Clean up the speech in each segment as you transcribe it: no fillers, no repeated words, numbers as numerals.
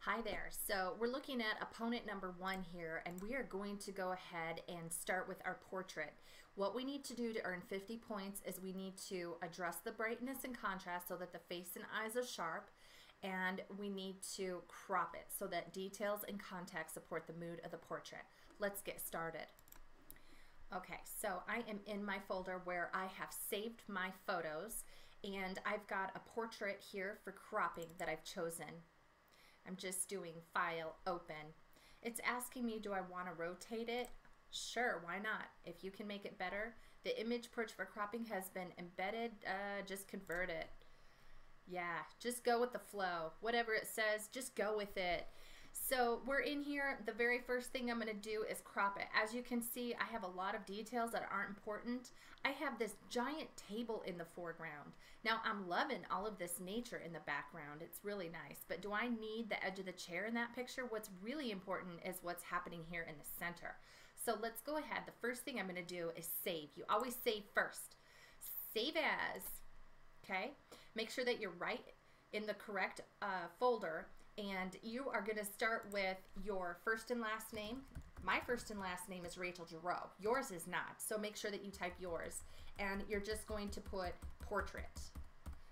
Hi there. So we're looking at opponent number 1 here, and we are going to go ahead and start with our portrait. What we need to do to earn 50 points is we need to adjust the brightness and contrast so that the face and eyes are sharp, and we need to crop it so that details and context support the mood of the portrait. Let's get started. Okay, so I am in my folder where I have saved my photos, and I've got a portrait here for cropping that I've chosen. I'm just doing File, Open. It's asking me, do I want to rotate it? Sure, why not? If you can make it better. The image perch for cropping has been embedded. Just convert it. Yeah, just go with the flow. Whatever it says, just go with it. So we're in here. The very first thing I'm going to do is crop it. As you can see, I have a lot of details that aren't important. I have this giant table in the foreground. Now I'm loving all of this nature in the background. It's really nice. But do I need the edge of the chair in that picture? What's really important is what's happening here in the center. So let's go ahead. The first thing I'm going to do is save. You always save first. Save as. Okay? Make sure that you're right in the correct folder. And you are going to start with your first and last name. My first and last name is Rachel Girot. Yours is not. So make sure that you type yours. And you're just going to put portrait.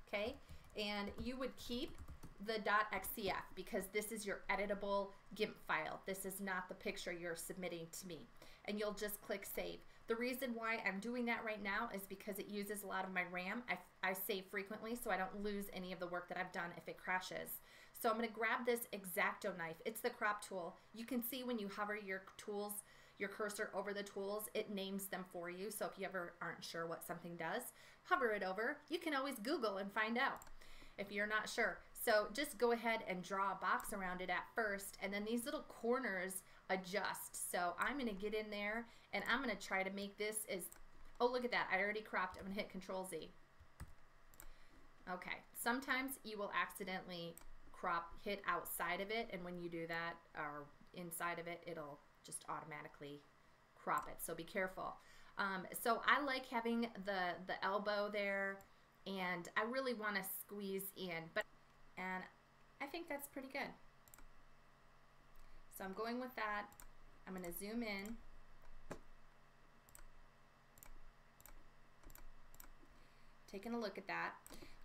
Okay? And you would keep the .xcf because this is your editable GIMP file. This is not the picture you're submitting to me. And you'll just click save. The reason why I'm doing that right now is because it uses a lot of my RAM. I save frequently so I don't lose any of the work that I've done if it crashes. So I'm going to grab this X-Acto knife. It's the crop tool. You can see when you hover your tools, your cursor over the tools, it names them for you. So if you ever aren't sure what something does, hover it over. You can always Google and find out if you're not sure. So just go ahead and draw a box around it at first, and then these little corners adjust. So I'm going to get in there and I'm going to try to make this as, oh look at that, I already cropped. I'm going to hit Control Z. Okay, sometimes you will accidentally hit outside of it, and when you do that, or inside of it, it'll just automatically crop it. So be careful. So I like having the elbow there, and I really want to squeeze in, and I think that's pretty good. So I'm going with that. I'm going to zoom in. Taking a look at that.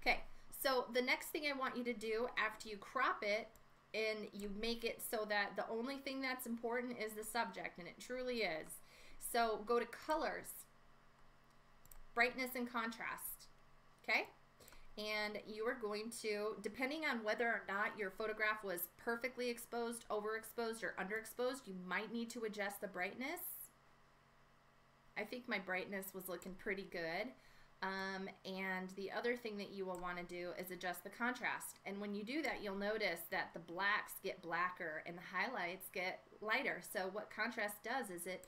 Okay, so the next thing I want you to do after you crop it and you make it so that the only thing that's important is the subject, and it truly is. So go to Colors, Brightness and Contrast. Okay? And you are going to, depending on whether or not your photograph was perfectly exposed, overexposed, or underexposed, you might need to adjust the brightness. I think my brightness was looking pretty good. And the other thing that you will want to do is adjust the contrast. And when you do that, you'll notice that the blacks get blacker and the highlights get lighter. So what contrast does is it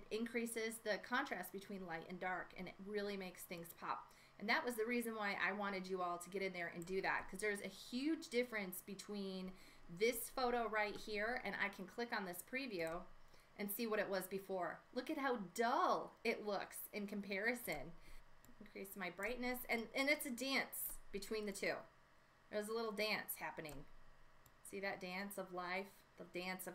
increases the contrast between light and dark, and it really makes things pop. And that was the reason why I wanted you all to get in there and do that, because there's a huge difference between this photo right here, and I can click on this preview and see what it was before. Look at how dull it looks in comparison. Increase my brightness, and it's a dance between the two. There's a little dance happening. See that dance of life, the dance of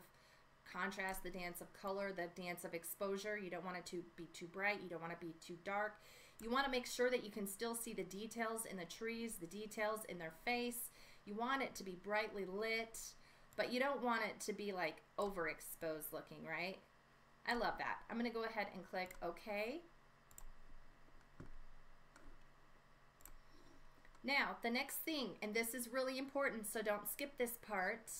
contrast, the dance of color, the dance of exposure. You don't want it to be too bright. You don't want to be too dark. You want to make sure that you can still see the details in the trees, the details in their face. You want it to be brightly lit, but you don't want it to be like overexposed looking, right? I love that. I'm going to go ahead and click OK. Now, the next thing, and this is really important, so don't skip this part.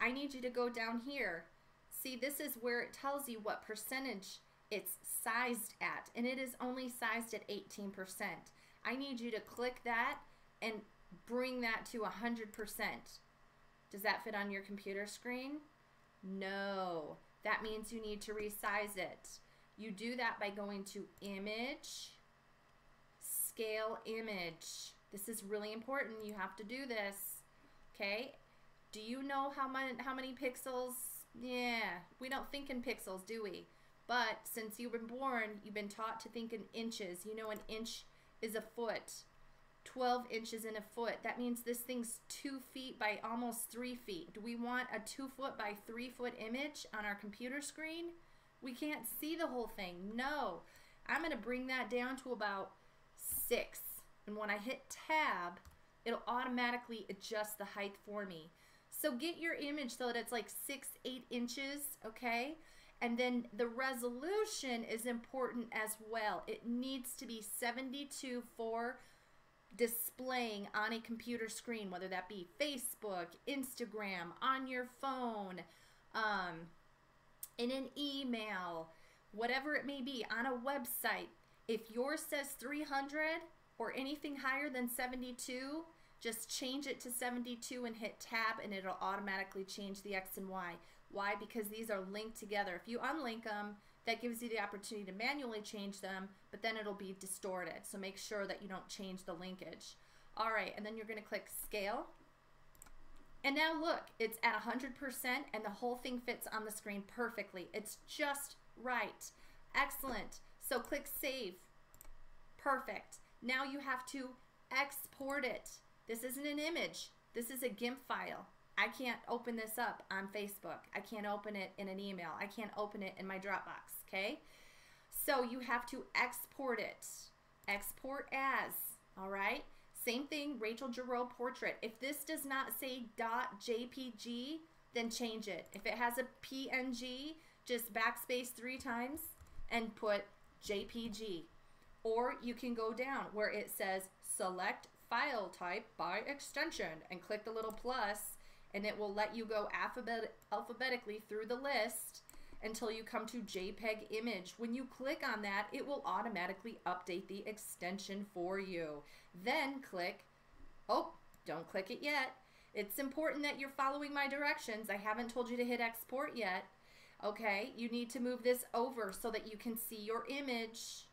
I need you to go down here. See, this is where it tells you what percentage it's sized at, and it is only sized at 18%. I need you to click that and bring that to 100%. Does that fit on your computer screen? No. That means you need to resize it. You do that by going to Image, Scale Image. This is really important. You have to do this. Okay? Do you know how many pixels? Yeah, we don't think in pixels, do we? But since you've been born, you've been taught to think in inches. You know an inch is a foot. 12 inches in a foot. That means this thing's 2 feet by almost 3 feet. Do we want a 2 foot by 3 foot image on our computer screen? We can't see the whole thing. No. I'm going to bring that down to about 6. And when I hit tab, it'll automatically adjust the height for me. So get your image so that it's like 6-8 inches, okay? And then the resolution is important as well. It needs to be 72 for displaying on a computer screen, whether that be Facebook, Instagram, on your phone, in an email, whatever it may be, on a website. If yours says 300 or anything higher than 72, just change it to 72 and hit tab, and it'll automatically change the X and Y. Why? Because these are linked together. If you unlink them, that gives you the opportunity to manually change them, but then it'll be distorted. So make sure that you don't change the linkage. All right, and then you're going to click scale. And now look, it's at 100% and the whole thing fits on the screen perfectly. It's just right. Excellent. So click save. Perfect. Now you have to export it. This isn't an image. This is a GIMP file. I can't open this up on Facebook. I can't open it in an email. I can't open it in my Dropbox, okay? So you have to export it. Export as, all right? Same thing, Rachel Girot portrait. If this does not say .jpg, then change it. If it has a PNG, just backspace 3 times and put JPG. Or you can go down where it says select file type by extension and click the little plus, and it will let you go alphabetically through the list until you come to JPEG image. When you click on that, it will automatically update the extension for you. Then click, oh, don't click it yet. It's important that you're following my directions. I haven't told you to hit export yet. Okay, you need to move this over so that you can see your image,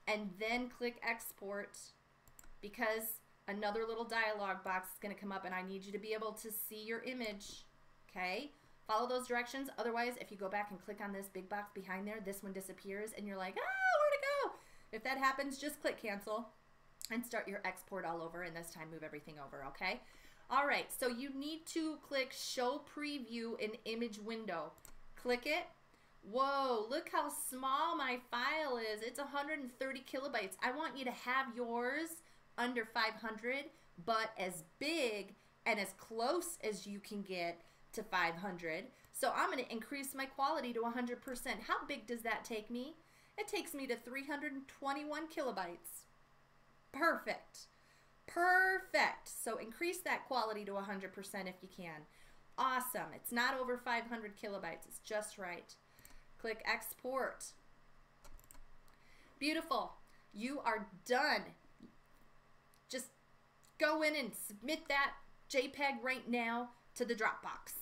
and then click export, because another little dialog box is going to come up and I need you to be able to see your image. Okay, follow those directions. Otherwise, if you go back and click on this big box behind there, this one disappears and you're like, ah, where'd it go? If that happens, just click cancel and start your export all over, and this time move everything over, okay? All right, so you need to click show preview in image window. Click it. Whoa, look how small my file is. It's 130 kilobytes. I want you to have yours under 500, but as big and as close as you can get to 500. So I'm going to increase my quality to 100%. How big does that take me? It takes me to 321 kilobytes. Perfect. Perfect. So increase that quality to 100% if you can. Awesome. It's not over 500 kilobytes. It's just right. Click export. Beautiful. You are done. Just go in and submit that JPEG right now to the Dropbox.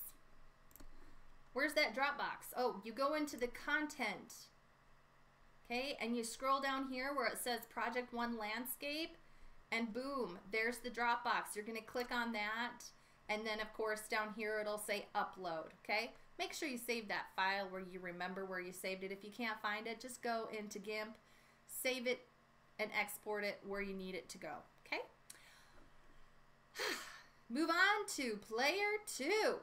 Where's that Dropbox? Oh, you go into the content, okay, and you scroll down here where it says Project 1 Landscape, and boom, there's the Dropbox. You're going to click on that, and then of course down here it'll say upload, okay? Make sure you save that file where you remember where you saved it. If you can't find it, just go into GIMP, save it, and export it where you need it to go, okay? Move on to player 2.